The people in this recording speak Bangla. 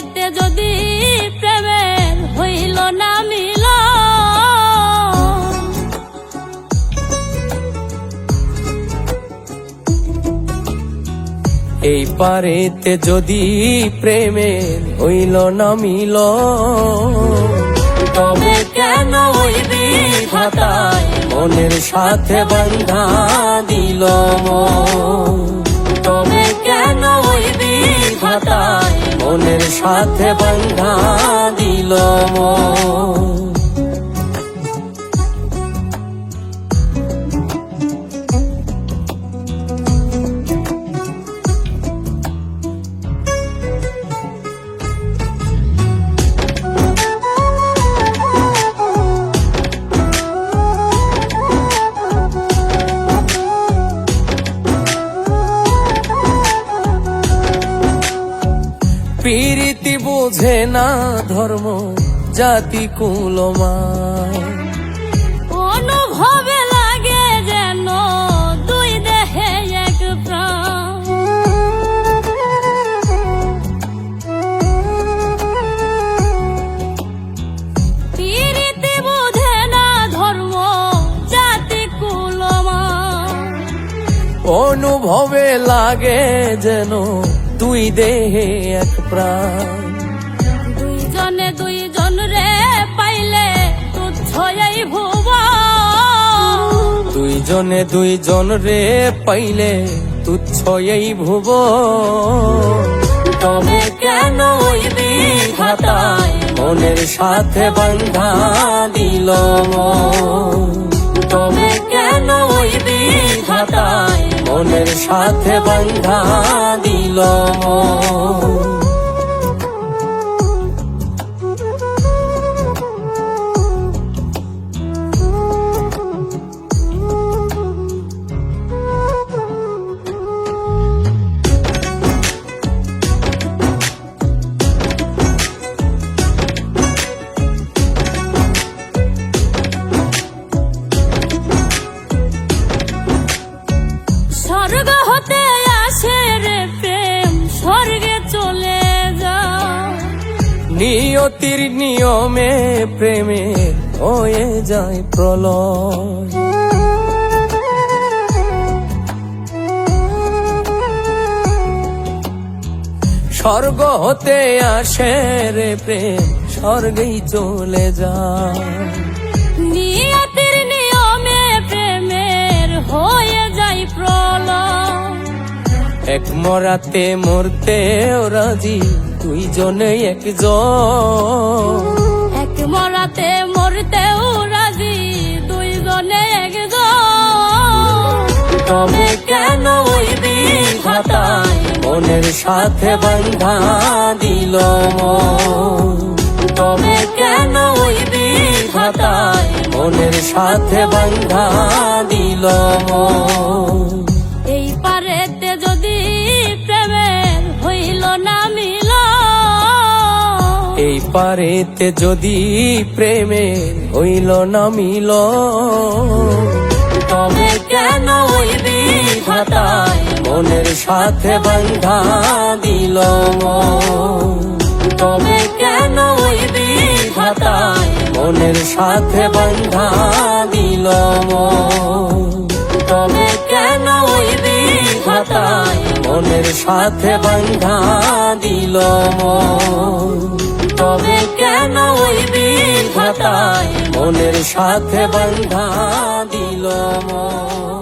পারেতে যদি প্রেমের হইল না মিল, এই পারেতে যদি প্রেমের হইল না মিল, তবে কেন ওই বিধাতায় মনের সাথে বান্ধা দিল মন। তবে কেন ওই বিধাতায় মনের সাথে বান্ধা দিল মন। প্রীতি বুঝে না ধর্ম জাতি কুলমান, অনুভবে লাগে যেন দুই দেহে এক প্রাণ। প্রীতি বুঝে না ধর্ম জাতি কুলমান, অনুভবে লাগে যেন দুই দেহে এক প্রাণ। দুইজনে দুইজন রে পাইলে তুচ্ছ এই ভুবন, দুইজনে দুইজন রে পাইলে তুচ্ছ এই ভুবন। তবে কেন ওই বিধাতায় মনের সাথে বান্ধা দিল মন। তবে কেন ওই বিধাতায় মনের সাথে বান্ধা দিল মন। স্বর্গ হতে আসে রে প্রেম, স্বর্গে চলে যায়। নিয়তির নিয়মে প্রেমে হয়ে যায় প্রলয়। স্বর্গ হতে আসে রে প্রেম, স্বর্গেই চলে যায়। নিয়তির নিয়মে প্রেমের হয়ে যায় প্রলয়। এক মরাতে মরতেও রাজি দুইজনে একজন। এক মরাতে মরতেও রাজি দুইজনে একজন। তবে কেন ওই বিধাতায় মনের সাথে বান্ধা দিল মন। তবে কেন ওই বিধাতায় মনের সাথে বান্ধা দিল মন। এই পারেতে যদি প্রেমের হইল না মিল, এই পারেতে যদি প্রেমের হইল না মিল, তবে কেন ওই বিধাতায় মনের সাথে বান্ধা দিল মন। তবে কেন ওই বিধাতায় মনের সাথে বান্ধা দিল মন। তবে কেন ওই বিধাতায় মনের সাথে বান্ধা দিল মন। তবে কেন ওই বিধাতায় মনের সাথে বান্ধা দিল মন।